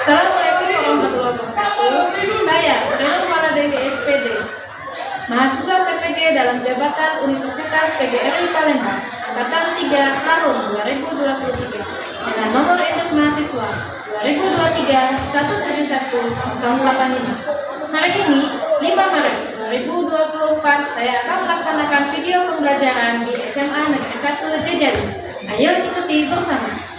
Assalamualaikum warahmatullahi wabarakatuh. Saya Renal Maladewi SPD, mahasiswa PPG dalam jabatan Universitas PGRI Palembang, angkatan 3 tahun 2023, dengan nomor induk mahasiswa 2023-171-085. Hari ini, 5 Maret 2024, saya akan melaksanakan video pembelajaran di SMA Negeri 1 Jejali. Ayo ikuti bersama.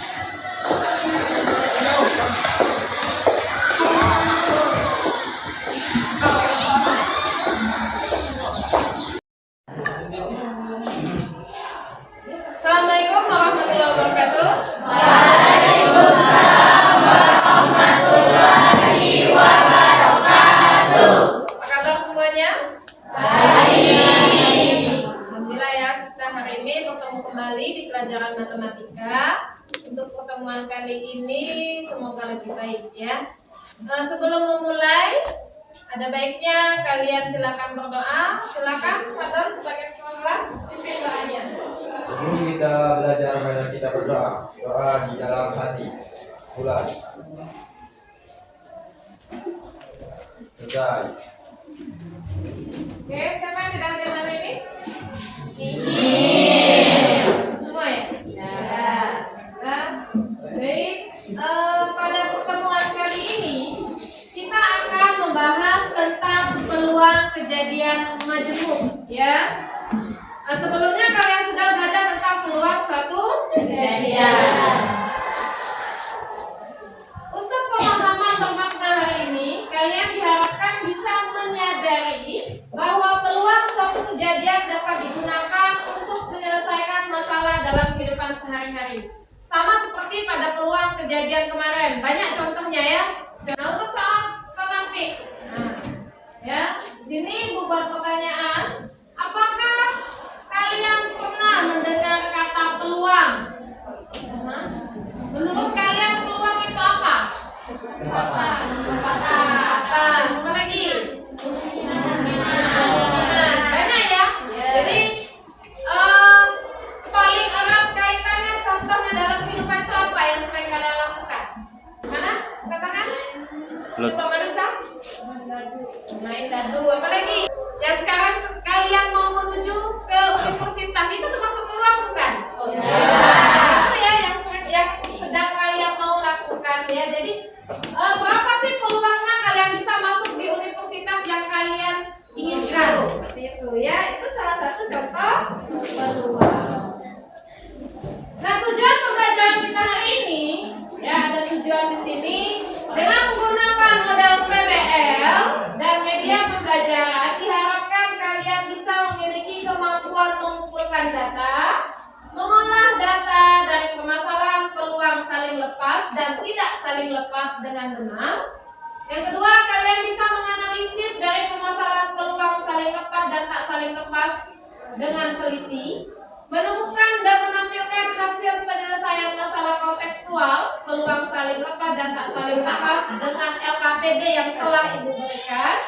Assalamualaikum warahmatullahi wabarakatuh. Waalaikumsalam warahmatullahi wabarakatuh. Apa kabar semuanya? Baik. Alhamdulillah ya, kita hari ini bertemu kembali di pelajaran matematika. Untuk pertemuan kali ini semoga lebih baik ya. Sebelum memulai, ada baiknya kalian silakan berdoa. Silakan Fadlan sebagai ketua kelas pimpin doanya. Sebelum kita belajar, mari kita berdoa. Doa di dalam hati. Mulai. Selesai. Oke, siapa yang tidak hadir hari ini? Semua ya? Ya. Nah, baik. Pada pertemuan kali ini kita akan membahas tentang peluang kejadian majemuk, ya. Sebelumnya kalian sudah belajar tentang peluang suatu Kejadian. Untuk pemahaman bermakna hari ini, kalian diharapkan bisa menyadari bahwa peluang suatu kejadian dapat digunakan untuk menyelesaikan masalah dalam kehidupan sehari-hari. Sama seperti pada peluang kejadian kemarin, banyak contohnya ya. Nah, untuk soal pemantik, ya, di sini Ibu buat pertanyaan, apakah kalian pernah mendengar kata peluang? Menurut kalian peluang itu apa? Kesempatan. Apa lagi? Banyak ya. Jadi paling erat kaitannya contohnya dalam kehidupan itu apa yang sering kalian lakukan? Mana? Katakan. Coba Marisa. Main dadu. Apa lagi? Ya sekarang kalian mau menuju ke universitas, itu termasuk peluang bukan? Itu ya yang sedang kalian mau lakukan ya. Jadi berapa sih peluangnya kalian bisa masuk di universitas yang kalian inginkan? Seperti itu ya. Itu salah satu contoh peluang. Nah, tujuan pembelajaran kita hari ini ya, ada tujuan di sini dengan menggunakan model PBL dan media pembelajaran diharapkan kalian bisa memiliki kemampuan mengumpulkan data, mengolah data dari permasalahan peluang saling lepas dan tidak saling lepas dengan benar. Yang kedua, kalian bisa menganalisis dari permasalahan peluang saling lepas dan tak saling lepas dengan teliti, menemukan dan menampilkan hasil penyelesaian masalah kontekstual peluang saling lepas dan tak saling lepas dengan LKPD yang telah Ibu berikan,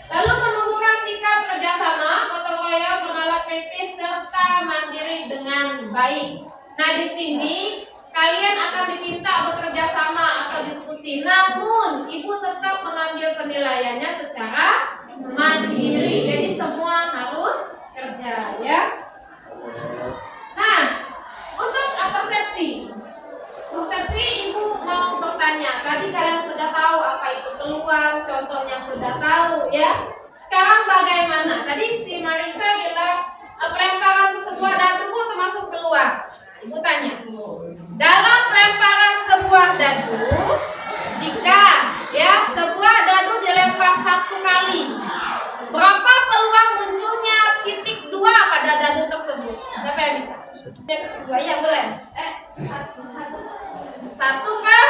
lalu menumbuhkan sikap kerjasama, gotong royong, menolak kritis serta mandiri dengan baik. Nah, di sini kalian akan diminta bekerja sama atau diskusi, namun Ibu tetap mengambil penilaiannya secara mandiri. Jadi semua harus kerja ya. Nah, untuk persepsi. Persepsi Ibu mau bertanya. Tadi kalian sudah tahu apa itu peluang, contohnya sudah tahu ya. Sekarang bagaimana? Tadi si Marisa bilang pelemparan sebuah dadu termasuk peluang. Ibu tanya. Dalam pelemparan sebuah dadu, jika ya sebuah dadu dilempar 1 kali, berapa peluang munculnya titik 2 pada dadu tersebut? Siapa yang bisa? Yang kedua ya boleh. 1/6.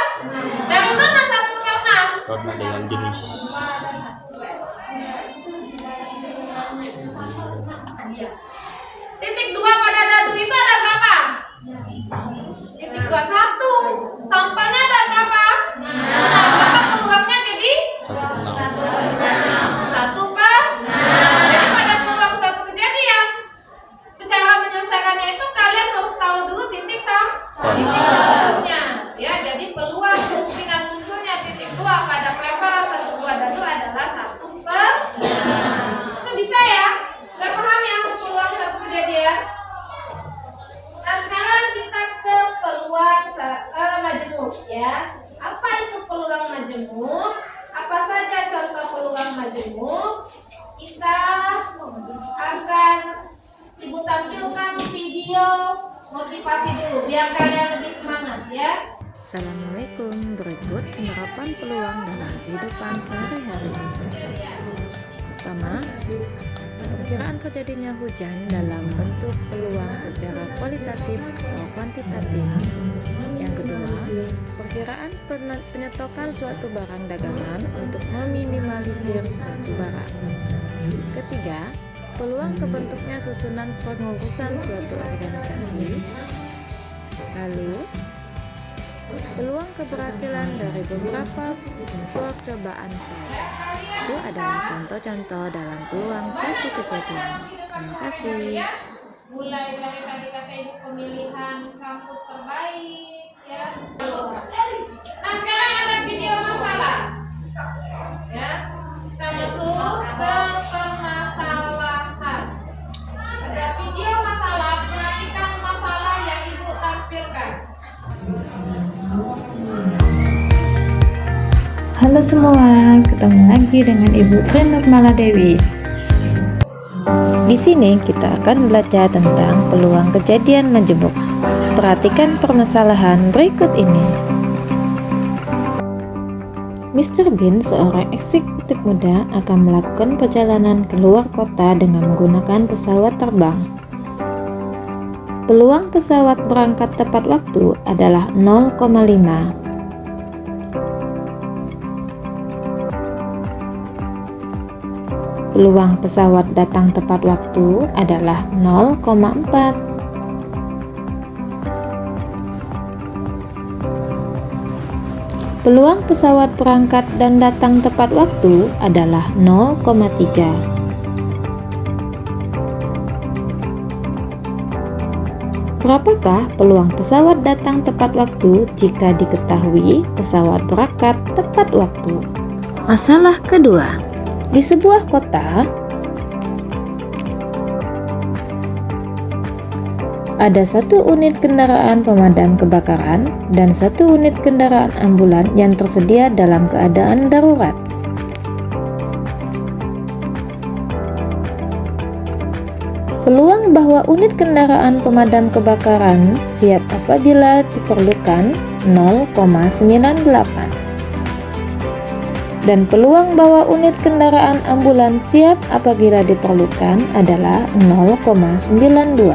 Dari mana 1/6? Karena dengan jenis. Iya. Titik 2 pada dadu itu ada berapa? Titik 2, 1. Sampahnya ada berapa? Maka peluangnya jadi 1/6. Jadi pada peluang suatu kejadian, cara menyelesaikannya itu kalian harus tahu dulu titik satunya. Ya, jadi peluang kemungkinan munculnya titik majemuk. Apa saja contoh peluang majemuk? Kita akan Ibu tampilkan video motivasi dulu biar kalian lebih semangat ya. Assalamualaikum. Berikut penerapan peluang dalam kehidupan sehari-hari. Pertama, perkiraan terjadinya hujan dalam bentuk peluang secara kualitatif atau kuantitatif. Yang kedua, perkiraan penyetokan suatu barang dagangan untuk meminimalisir suatu barang. Ketiga, peluang terbentuknya susunan pengurusan suatu organisasi. Lalu, peluang keberhasilan dari beberapa percobaan tes. Itu adalah contoh-contoh dalam peluang suatu kejadian. Terima kasih. Mulai dari tadi kata Ibu pemilihan kampus terbaik ya. Nah sekarang ada video masalah ya. Kita masuk ke permasalahan. Ada video masalah, perhatikan masalah yang Ibu tampilkan. Halo semua, ketemu lagi dengan Ibu Tri Nurmala Dewi. Di sini kita akan belajar tentang peluang kejadian majemuk. Perhatikan permasalahan berikut ini. Mr. Bean, seorang eksekutif muda, akan melakukan perjalanan ke luar kota dengan menggunakan pesawat terbang. Peluang pesawat berangkat tepat waktu adalah 0,5. Peluang pesawat datang tepat waktu adalah 0,4. Peluang pesawat berangkat dan datang tepat waktu adalah 0,3. Berapakah peluang pesawat datang tepat waktu jika diketahui pesawat berangkat tepat waktu? Masalah kedua. Di sebuah kota, ada 1 unit kendaraan pemadam kebakaran dan 1 unit kendaraan ambulan yang tersedia dalam keadaan darurat. Peluang bahwa unit kendaraan pemadam kebakaran siap apabila diperlukan 0,98. Dan peluang bahwa unit kendaraan ambulan siap apabila diperlukan adalah 0,92.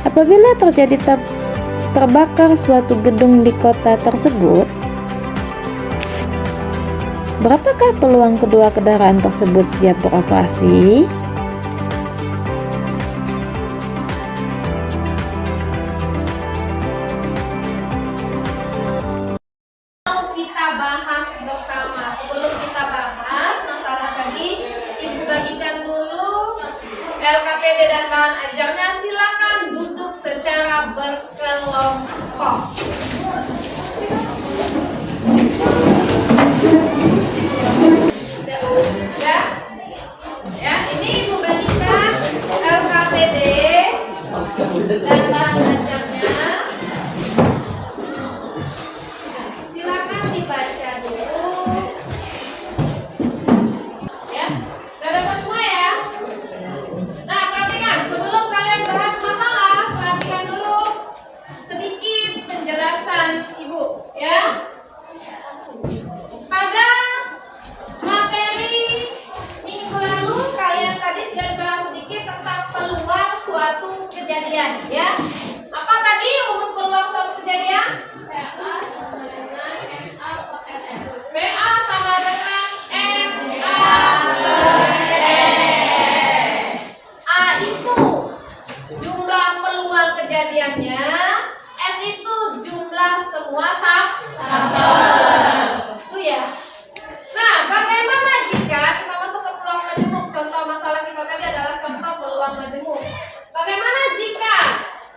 Apabila terjadi terbakar suatu gedung di kota tersebut, berapakah peluang kedua kendaraan tersebut siap beroperasi? Kita bahas bersama. Sebelum kita bahas masalah tadi, Ibu bagikan dulu LKPD dan bahan ajarnya. Silakan duduk secara berkelompok. Ya, ini Ibu bagikan LKPD dan bahan ajarnya. Silakan dibaca dulu. Ya, sudah dapat semua ya. Nah, perhatikan sebelum kalian bahas masalah, perhatikan dulu sedikit penjelasan Ibu, ya. Pada materi minggu lalu kalian tadi sudah dibahas sedikit tentang peluang suatu kejadian, ya. Apa tadi rumus peluang suatu kejadian? PA sama dengan MA per S. A itu jumlah peluang kejadiannya, S itu jumlah semua sampel. Itu ya. Nah, bagaimana jika kita masuk ke peluang majemuk? Contoh masalah kita tadi adalah contoh peluang majemuk. Bagaimana jika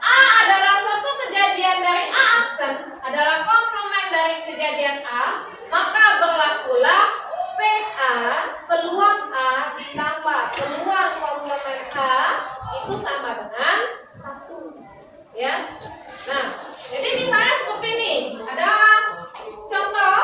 A adalah suatu kejadian dari A aksen, adalah komplement dari kejadian A, maka berlakulah PA peluang A ditambah peluang komplement A itu sama dengan 1. Ya. Nah, jadi misalnya seperti ini. Ada contoh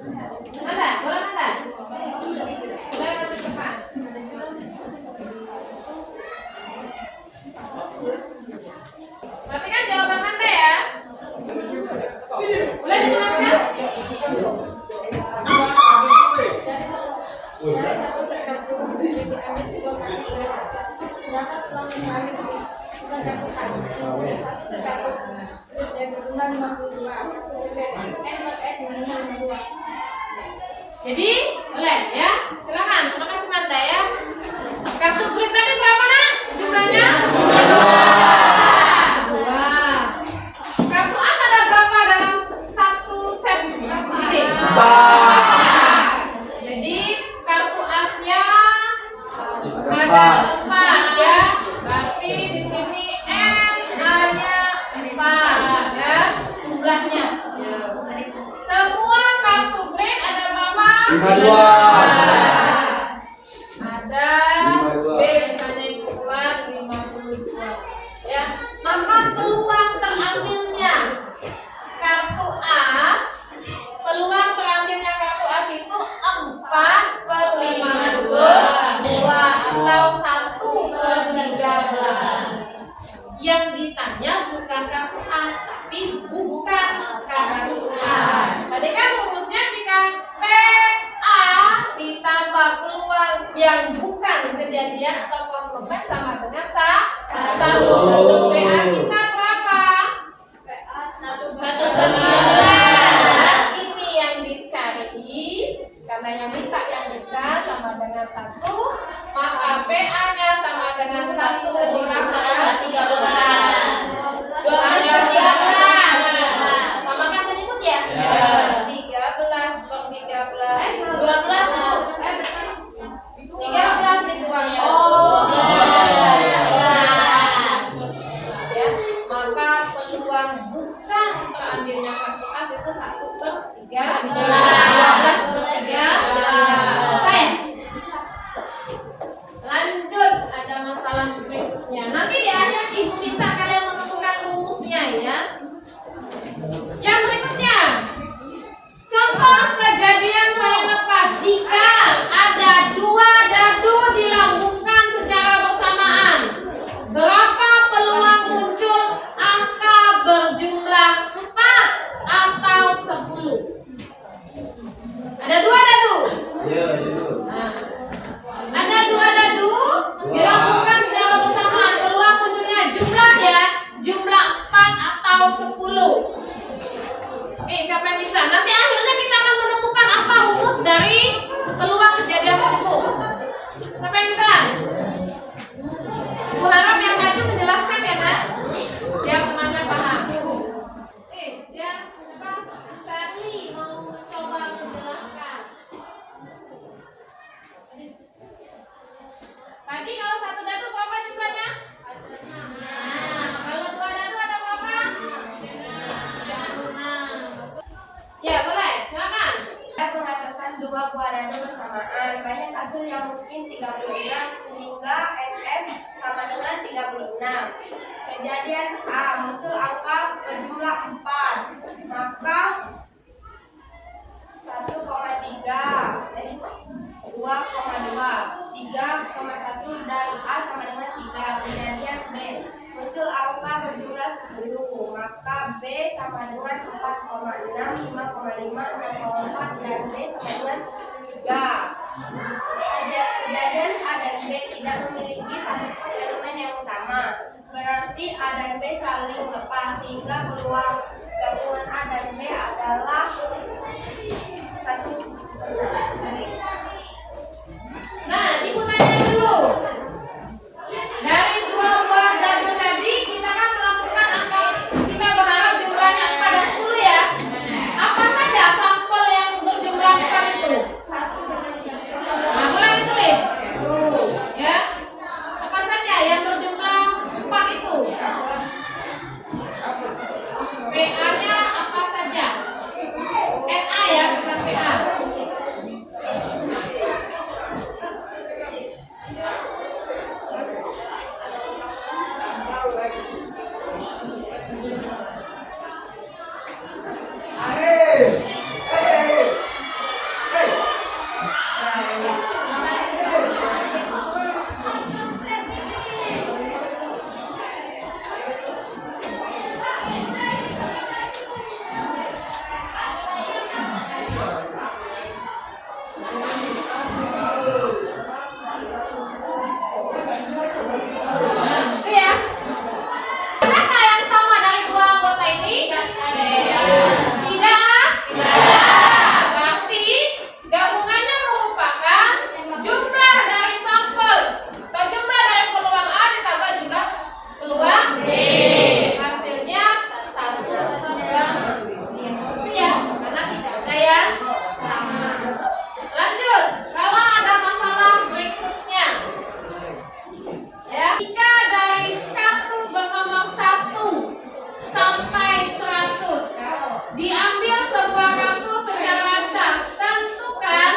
Manda, boleh Manda? Boleh ke depan. Perhatikan jawaban Manda ya. Boleh dijelaskan? Jadi, boleh ya? Silakan. Terima kasih Manda ya. Kartu kredit tadi berapa nak? Jumlahnya? Dua. Kartu as ada berapa dalam satu set kartu ini? Jadi kartu asnya ada 4 ya. Berarti di sini N-nya 4 ya jumlahnya. Ya. Semua kartu grade ada berapa? 52. Ada B misalnya itu buat 52 ya. Maka peluang terambilnya kartu as, peluang terambilnya kartu as itu 4/52 atau 1/13. Yang ditanya bukan kartu as, tapi bukan kartu as. Tadi kan rumusnya jika PA ditambah peluang yang bukan kejadian atau komplement sama dengan 1. Untuk PA kita berapa? 1/13. Ini yang dicari karena yang minta yang besar sama dengan 1, maka PA-nya sama dengan 1 dikali 13. Sama kan menyebut ya? 13/13. 13 dikurang. Ya. Maka peluang bukan terambilnya kartu as itu 1/13. 12/13. Selesai. Lanjut, ada masalah berikutnya. Nanti di akhir ibu minta kalian menemukan rumusnya ya. Yang berikutnya, contoh kejadian saling lepas jika ada 2 dadu dilambungkan secara bersamaan. Berapa peluang muncul angka berjumlah 4 atau 10? Ada 2 dadu. Nah, ada 2 dadu dilambungkan secara bersamaan. Peluang munculnya jumlah ya, jumlah 4 atau 10. Siapa yang bisa? Nanti akhirnya kita akan menemukan apa rumus dari peluang kejadian tersebut. Siapa yang bisa? Ibu harap yang maju menjelaskan ya nak, biar temannya paham. Biar Charlie mau coba menjelaskan. Tadi kalau 1 dadu berapa jumlahnya? Nah, kalau 2 dadu ada berapa? 36. Ya boleh, silakan. Pengatasan 2 buah dadu bersamaan. Banyak hasil yang mungkin 36 sehingga NS sama dengan 36. Kejadian A, muncul angka berjumlah 4. Maka 1,3 2,2 3,1 dan A sama dengan 3. Kejadian B, muncul angka berjumlah 10. Maka B sama dengan 4,6 5,5 6,4 dan B sama dengan 3. Kejadian A dan B tidak memiliki satu elemen yang sama. Berarti A dan B saling lepas sehingga peluang gabungan A dan B adalah 1. Nah, ibu tanya dulu. Dari 2 buah dadu tadi kita kan melakukan angka, kita berharap jumlahnya 4 dan 10 ya. Apa saja sampel yang berjumlah 4 itu? Nah, boleh ditulis. Tuh, ya. Apa saja yang berjumlah 4 itu? PA-nya apa saja? ya? Lanjut, kalau ada masalah berikutnya, ya, jika dari kartu bernomor 1 sampai 100 diambil sebuah kartu secara acak, tentukan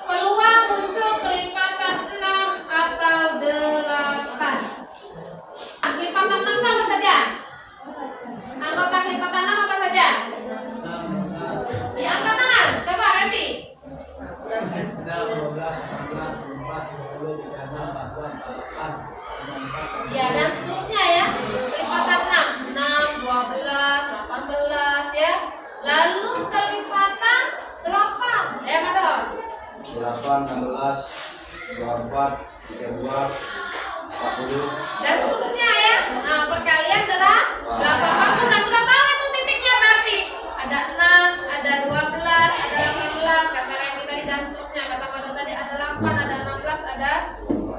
peluang muncul kelipatan 6 atau 8. Kelipatan 6 apa saja? Anggota kelipatan 6 apa saja? Diangkat tangan, coba Randy. Ya, dan seterusnya ya. Kelipatan 6, 12, 18 ya. Lalu kelipatan 8. Ya, kata 8, 16, 24, 32, 40. dan seterusnya ya. Nah, perkalian adalah 8. Bagus, nah sudah tahu itu titiknya berarti. Ada 6, ada 12, ada 18, kata Randy tadi, dan seterusnya. Kata Mado tadi ada 8, ada 16, ada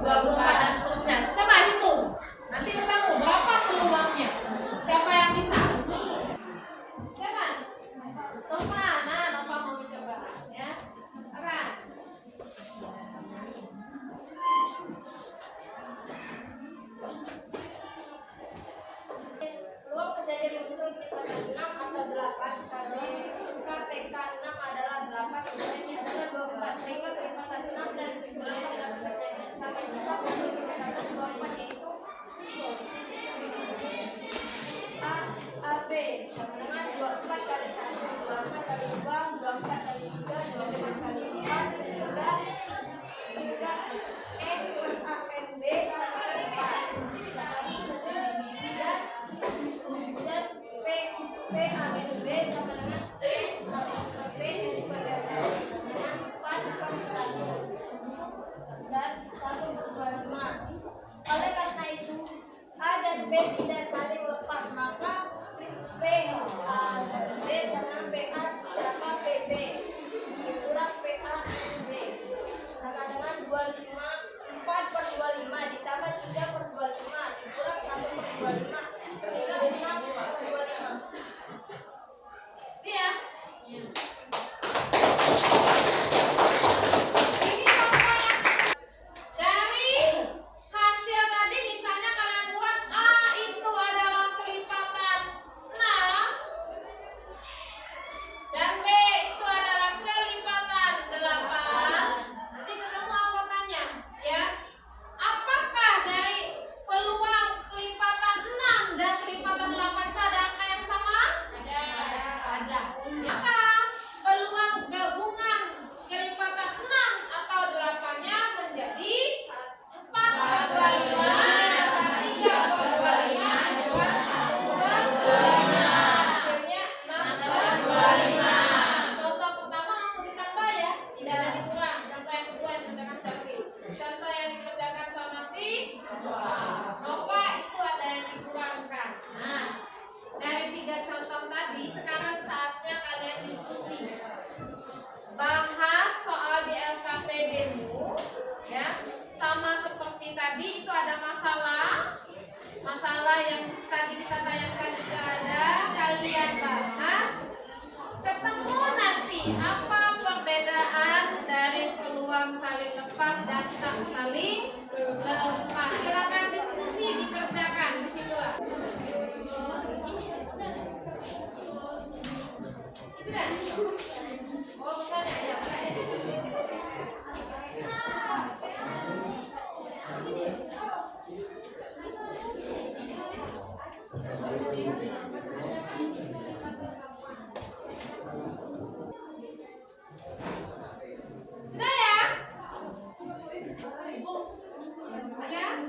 24, dan seterusnya. Coba hitung. Nanti ketemu berapa peluangnya. Siapa yang bisa? Siapa? Nova. Nah, Nova mau mencoba ya. Apa? Peluang kejadian muncul kelipatan 6 atau 8 kali KPK 6 adalah 8, ini adalah 24, sehingga kelipatan 6 dan 8 dalam kejadian yang sama jika muncul kelipatan 24, yaitu AB sama dengan 24 kali 1, 24 kali 2, 24 kali 3, 24 kali 4, sehingga N per A N B sama dengan 4. Dan P A minus B sama dengan P N juga sama dengan 4 per 100 dan 1 per 25. Oleh karena itu A dan B tidak saling lepas, maka P A dan B sama dengan PA tambah PB dikurang PA minus B sama dengan 25, 4 per 25 ditambah 3 per 25 dikurang 1 per 25 sehingga 6 per 25. Dia. Ini contohnya. Dari hasil tadi misalnya kalian buat A itu adalah kelipatan 6 dan B itu adalah kelipatan 8. Nanti ketemu anggotanya ya. Apakah dari peluang kelipatan 6 dan kelipatan 8 itu ada angka yang sama? Ada. Maka peluang gabungan kelipatan 6 atau 8-nya menjadi 4 per 25 tambah 3 per 25 buat 1 per 25. Hasilnya 6 per 25. Contoh pertama langsung ditambah ya, tidak ada dikurang. Contoh yang kedua yang dikerjakan Syafri. Contoh yang dikerjakan sama si Nova itu ada yang dikurangkan. Nah, dari 3 contoh tadi, sekarang saatnya kalian diskusi. Bahas soal di LKPD-mu ya. Sama seperti tadi itu ada masalah yang tadi kita tayangkan juga ada. Kalian bahas, ketemu nanti apa perbedaan dari peluang saling lepas dan tak saling lepas. Silakan diskusi, dikerjakan disitulah. Sudah? Oh, bukannya ya. Sudah ya? Bu, ya?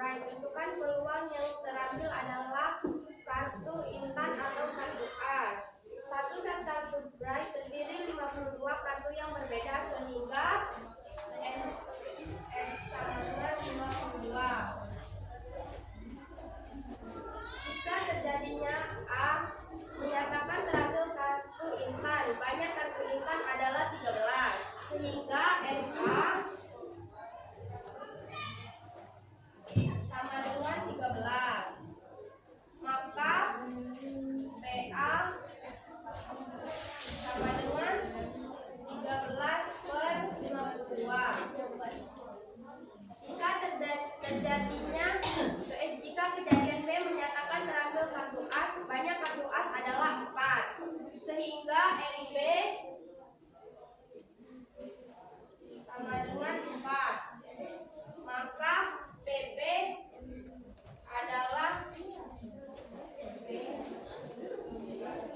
Bright. Tentukan peluang yang terambil adalah kartu intan atau kartu as. Satu set kartu Bright terdiri 52 kartu yang berbeda sehingga S sama dengan 52. Jika terjadinya A menyatakan terambil kartu intan, banyak kartu intan adalah 13 sehingga NA sama dengan 13, maka PA sama dengan 13/52. Jika kejadian B menyatakan terambil kartu as, banyak kartu as adalah 4 sehingga NB sama dengan 4, maka PP adalah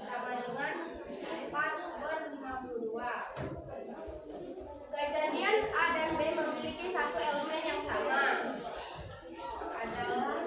sama dengan 4/52. Kejadian A dan B memiliki satu elemen yang sama adalah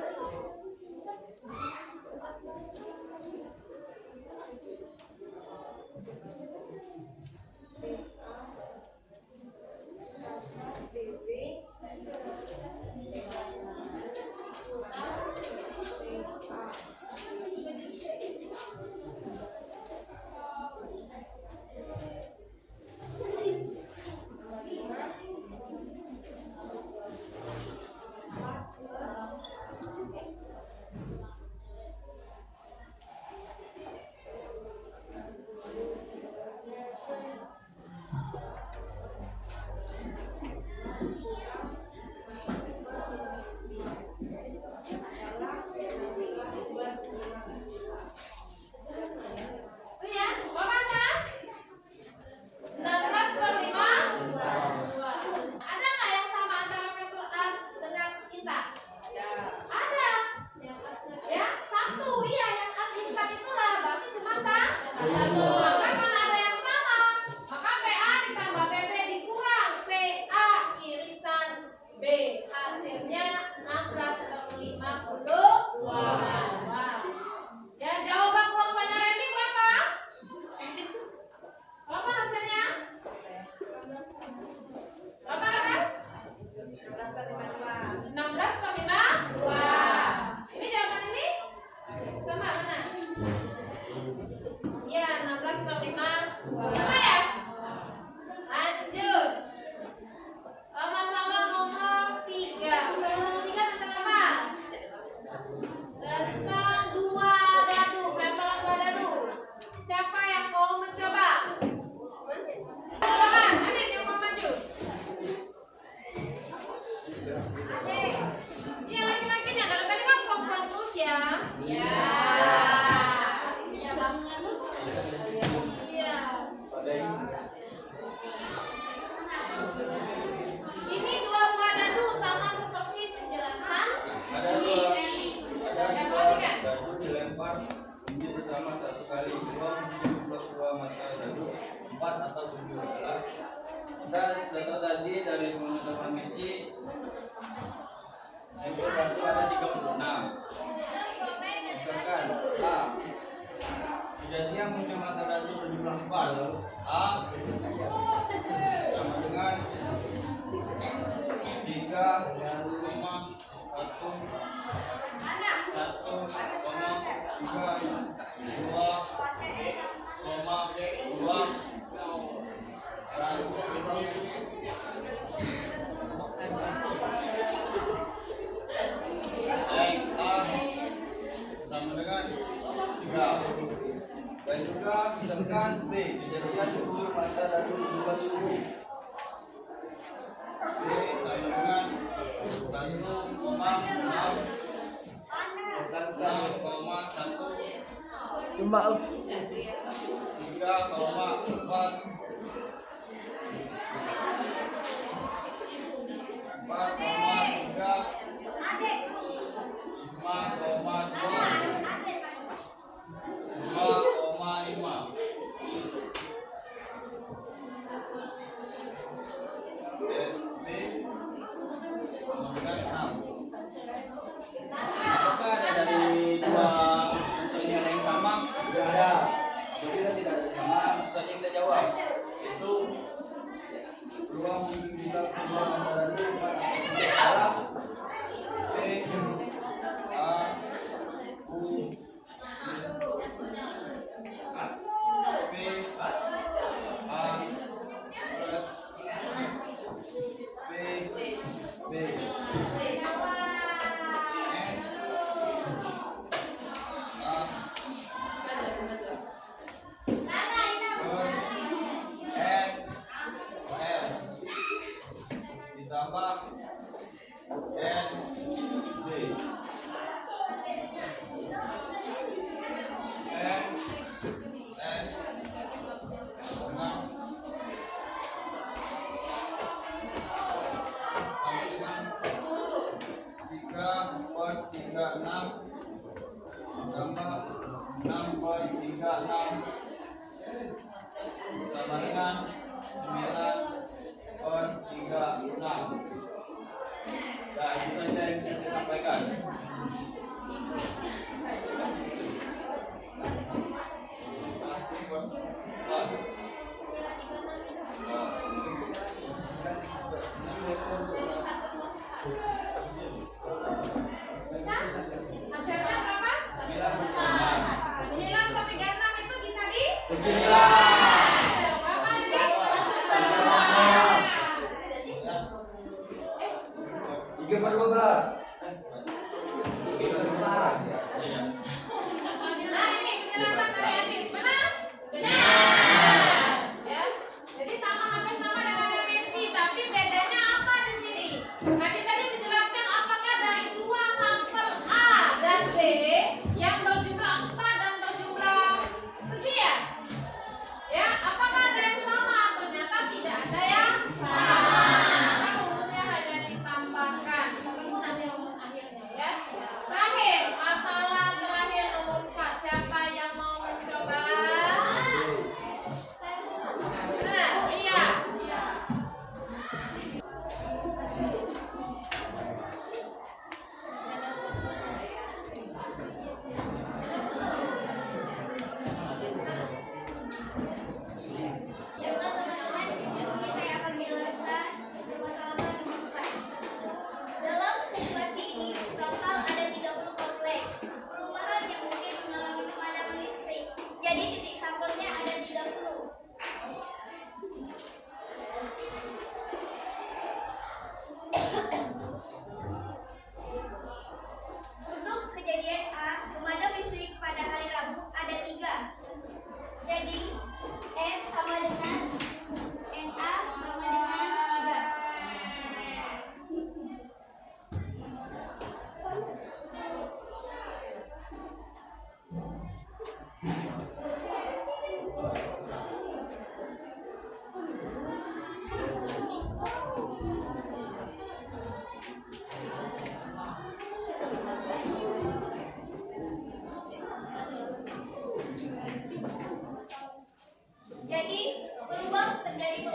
ini dua buah dadu sama seperti penjelasan. Dadu dilempar biji bersama satu kali dua plus dua mata dadu 4 atau 7 adalah. Kita sudah tahu tadi dari pengetahuan Messi yang dadu ada 36. Misalkan A kejadian muncul mata dadu berjumlah 4, lalu A sama dengan 3, dan juga misalkan B kejadian muncul mata dadu 27. B sama dengan 1,6,1 3,4, 5,2, 5,5. 6 tambah 6 per 36 sama dengan 9 per 36. Nah, itu saja yang bisa saya sampaikan. Bisa? Hasilnya berapa? 9 per 36 itu bisa di? Berapa ini? 3 per 12. Nah, ini penjelasan dari Adit. Benar? Ya. Jadi hampir sama dengan yang Messi, tapi bedanya apa di sini? Adit tadi menjelaskan apakah dari dua sampel A dan B yang berjumlah 4 dan berjumlah 7 ya? Ya, apakah ada yang sama? Ternyata tidak ada yang sama. Maka rumusnya hanya ditambahkan. Ketemu nanti rumus akhirnya ya. Terakhir, masalah terakhir nomor 4. Siapa yang mau mencoba? Benar? Iya. Saya akan menjelaskan masalah nomor 4. Dalam situasi ini, total ada 30 kompleks perumahan yang mungkin mengalami pemadaman listrik. Jadi titik sampelnya ada 30. Untuk kejadian A, pemadam listrik pada hari Rabu ada 3. Jadi N sama dengan NA sama dengan 3. Jadi, peluang terjadi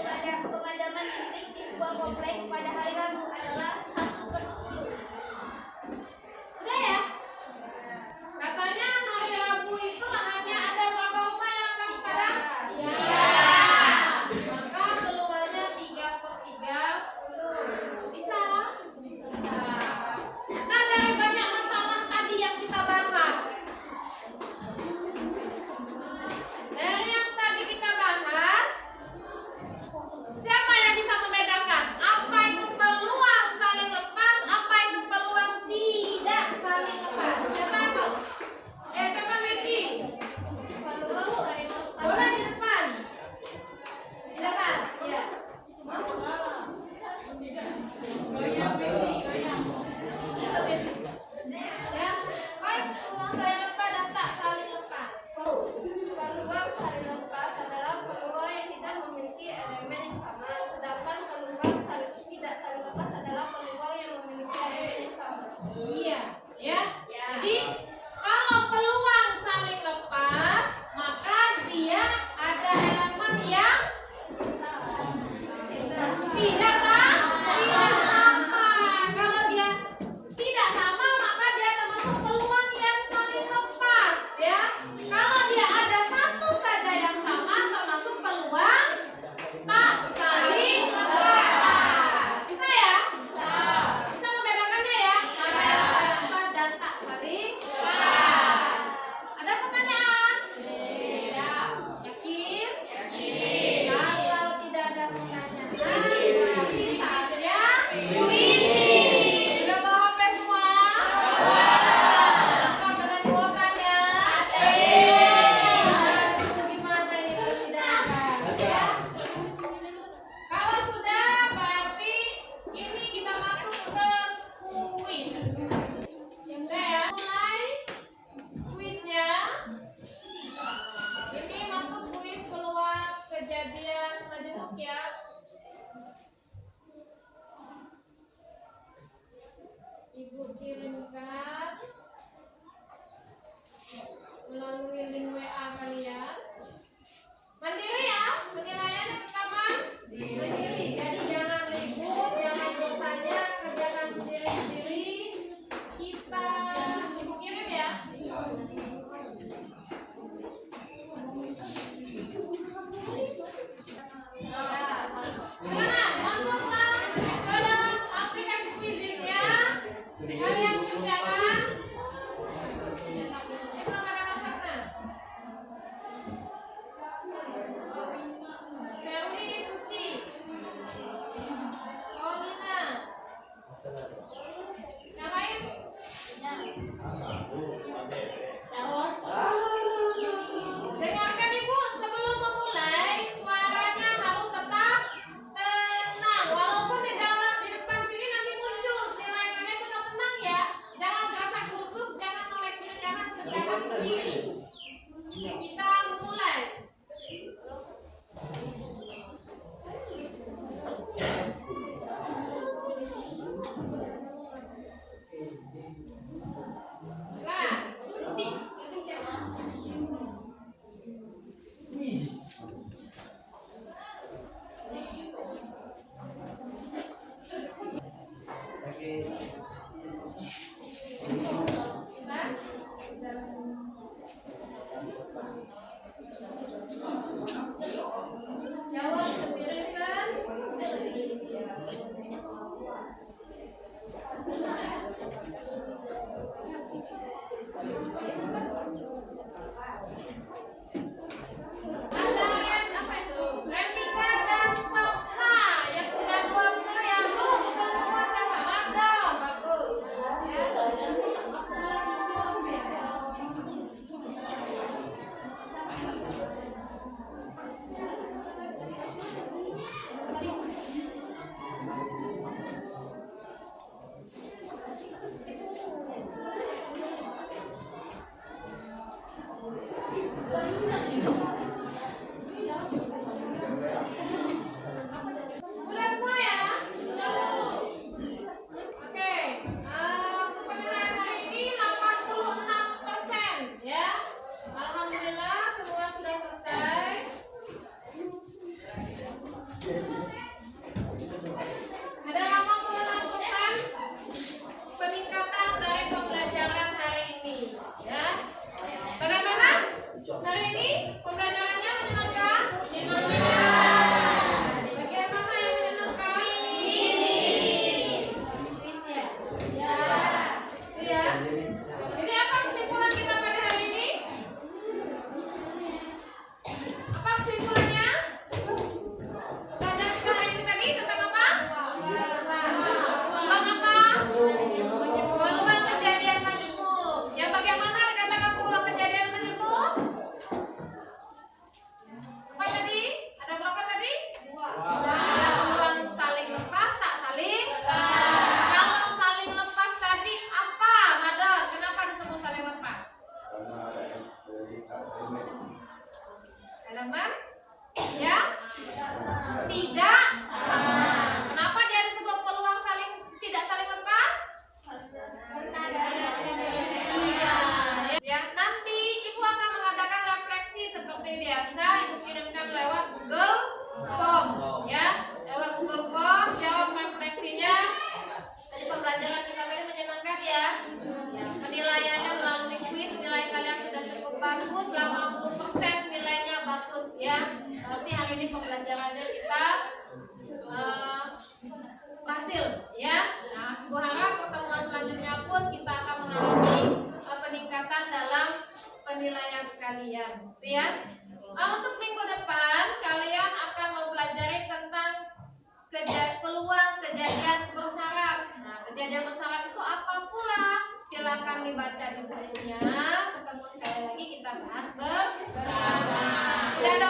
pemadaman listrik di sebuah kompleks pada hari Rabu adalah 1/10. Udah ya? Katanya hari Rabu itu hanya ada berapa rumah yang akan padam? Iya. Maka peluangnya 3/30. Bisa? Bisa. Nah, dari banyak masalah tadi yang kita bahas, dari yang tadi kita bahas, siapa yang bisa membedakan apa itu peluang saling lepas, apa itu peluang tidak saling lepas? Siapa itu? Ya, coba Messi. Bola di depan. Silakan. Ya. Ya. Baik, peluang saling lepas dan tak saling lepas. Peluang saling lepas adalah peluang yang tidak memiliki elemen yang sama, sedangkan peluang tidak saling lepas adalah peluang yang memiliki elemen yang sama. Iya, ya. Jadi kalau peluang saling lepas, maka dia ada elemen yang tidak sama. Kalau dia tidak sama, maka dia termasuk peluang yang saling lepas, ya. Kalau dia ada satu saja yang sama, termasuk peluang tak saling lepas. Bisa ya? Bisa membedakannya ya? Mana yang saling lepas dan tak saling lepas. Ada pertanyaan? Yakin? Kalau tidak ada pertanyaan, berarti saatnya kuis. Sudah bawa HP semua? Lengkap dengan kuotanya? Itu gimana ini kalau tidak ada? Ya? Kalau sudah, berarti ini kita masuk ke kuis. Udah ya? Mulai kuisnya. Ini masuk kuis peluang kejadian majemuk ya. Ibu kirimkan Kalian kerjakan. Belum ada masalah. Ferli, Suci, Paulina. Yang lain? Dengarkan Ibu, sebelum memulai suaranya harus tetap tenang. Walaupun di depan sini nanti muncul nilai-nilai, tetap tenang ya. Jangan merasa kusut, jangan melek kiri kanan, kerjakan sendiri. Kita mulai. Jawab sendiri kan? Ada apa itu? Renika dan Sapna yang sudah dua betul ya Bu, bukan semua sama ada. Bagus. Ya. Sudah semua ya? Oke. Untuk penilaian hari ini 86% ya. Alhamdulillah semua sudah selesai. Ada yang mau menentukan peningkatan dari pembelajaran hari ini ya. Bagaimana? Hari ini pembelajarannya menyenangkan? Bagian mana yang menyenangkan? Ya. Jadi apa kesimpulan kita pada hari ini? Apa kesimpulannya? Pelajaran kita hari ini tadi tentang apa? Tentang apa? Peluang kejadian majemuk. Yang bagaimana dikatakan peluang kejadian majemuk? Apa tadi? Ada berapa tadi? Ada peluang saling lepas, tak saling. Kalau saling lepas tadi apa? Ada. Kenapa disebut saling lepas? Elemen? Ya? Tidak sama. Kenapa dia disebut peluang tidak saling lepas? Iya. Ya, nanti Ibu akan mengadakan refleksi seperti biasa. Ibu kirimkan lewat Google Form, ya. Lewat Google Form, jawab refleksinya. Tadi pembelajaran kita tadi menyenangkan ya. Ya, penilaiannya melalui kuis, nilai kalian sudah cukup bagus, 80% nilainya bagus ya. Berarti hari ini pembelajarannya kita berhasil ya. Nah, Ibu harap pertemuan selanjutnya pun kita akan mengalami peningkatan dalam penilaian kalian, gitu ya. Untuk minggu depan kalian akan mempelajari tentang peluang kejadian bersyarat. Nah, kejadian bersyarat itu apa pula? Silakan dibaca di bukunya. Ketemu sekali lagi kita bahas bersama. Tidak ada